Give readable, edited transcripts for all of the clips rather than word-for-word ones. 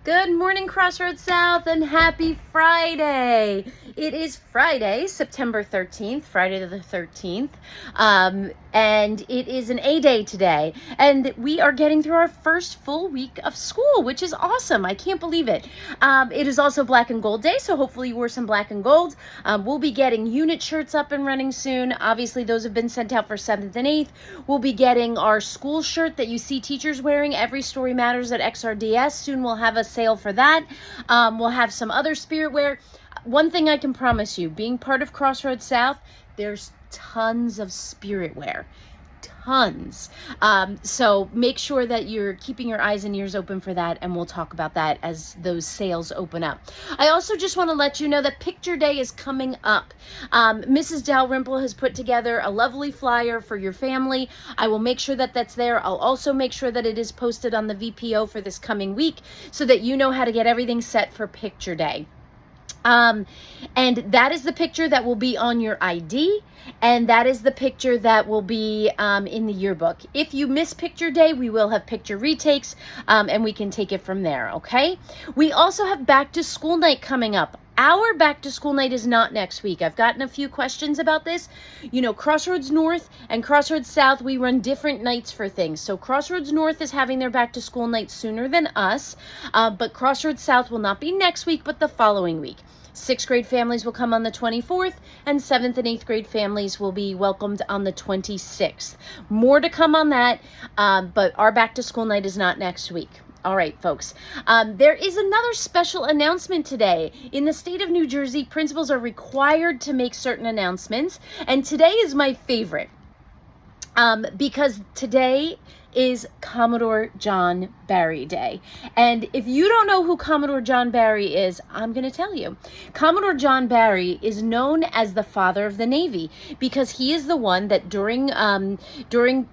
Good morning, Crossroads South, and happy Friday. It is Friday, September 13th, Friday the 13th, and it is an A-Day today, and we are getting through our first full week of school, which is awesome. I can't believe it. It is also Black and Gold Day, so hopefully you wore some black and gold. We'll be getting unit shirts up and running soon. Obviously, those have been sent out for 7th and 8th. We'll be getting our school shirt that you see teachers wearing, Every Story Matters at XRDS. Soon we'll have a sale for that. We'll have some other spirit wear. One thing I can promise you, being part of Crossroads South, there's tons of spirit wear. Tons. So make sure that you're keeping your eyes and ears open for that, and we'll talk about that as those sales open up. I also just want to let you know that Picture Day is coming up. Mrs. Dalrymple has put together a lovely flyer for your family. I will make sure that that's there. I'll also make sure that it is posted on the VPO for this coming week so that you know how to get everything set for Picture Day. And that is the picture that will be on your ID, and that is the picture that will be in the yearbook. If you miss Picture Day, we will have picture retakes, and we can take it from there, okay? We also have Back to School Night coming up. Our Back to School Night is not next week. I've gotten a few questions about this. You know, Crossroads North and Crossroads South, we run different nights for things. So Crossroads North is having their Back to School Night sooner than us, but Crossroads South will not be next week, but the following week. 6th grade families will come on the 24th, and 7th and 8th grade families will be welcomed on the 26th. More to come on that, but our Back to School Night is not next week. All right, folks. There is another special announcement today. In the state of New Jersey, principals are required to make certain announcements, and today is my favorite because today is Commodore John Barry Day. And if you don't know who Commodore John Barry is, I'm going to tell you. Commodore John Barry is known as the father of the Navy because he is the one that during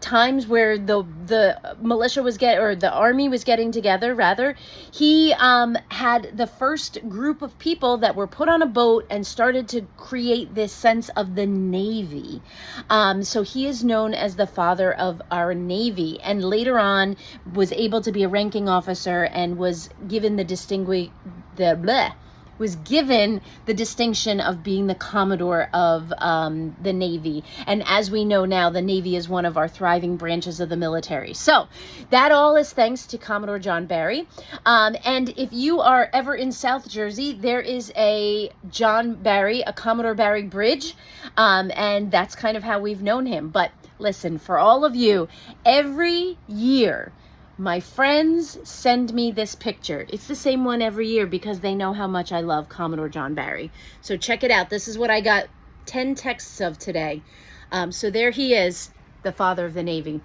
times where the militia was the Army was getting together, rather, he had the first group of people that were put on a boat and started to create this sense of the Navy. So he is known as the father of our Navy, and later on was able to be a ranking officer and was given the distinction of being the Commodore of the Navy. And as we know now, the Navy is one of our thriving branches of the military. So that all is thanks to Commodore John Barry. And if you are ever in South Jersey, there is a Commodore Barry Bridge. And that's kind of how we've known him. But listen, for all of you, every year, my friends send me this picture. It's the same one every year because they know how much I love Commodore John Barry. So check it out. This is what I got 10 texts of today. So there he is, the father of the Navy.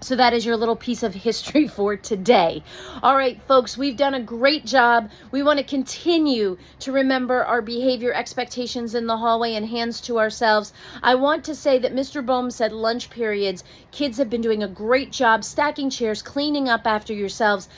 So that is your little piece of history for today. All right, folks, we've done a great job. We want to continue to remember our behavior expectations in the hallway and hands to ourselves. I want to say that Mr. Bohm said lunch periods. Kids have been doing a great job stacking chairs, cleaning up after yourselves.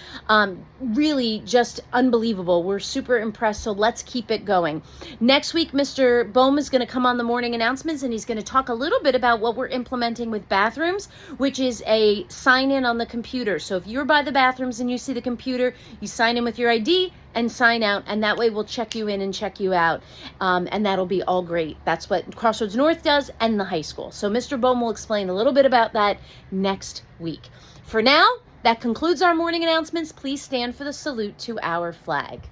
Really just unbelievable. We're super impressed, so let's keep it going. Next week, Mr. Bohm is going to come on the morning announcements, and he's going to talk a little bit about what we're implementing with bathrooms, which is a sign in on the computer. So if you're by the bathrooms and you see the computer, you sign in with your ID and sign out, and that way we'll check you in and check you out, and that'll be all great. That's what Crossroads North does and the high school. So Mr. Bohm will explain a little bit about that next week. For now, that concludes our morning announcements. Please stand for the salute to our flag.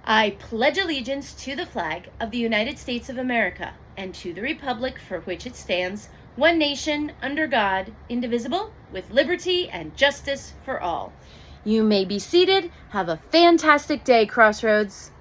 I pledge allegiance to the flag of the United States of America and to the republic for which it stands, one nation, under God, indivisible, with liberty and justice for all. You may be seated. Have a fantastic day, Crossroads.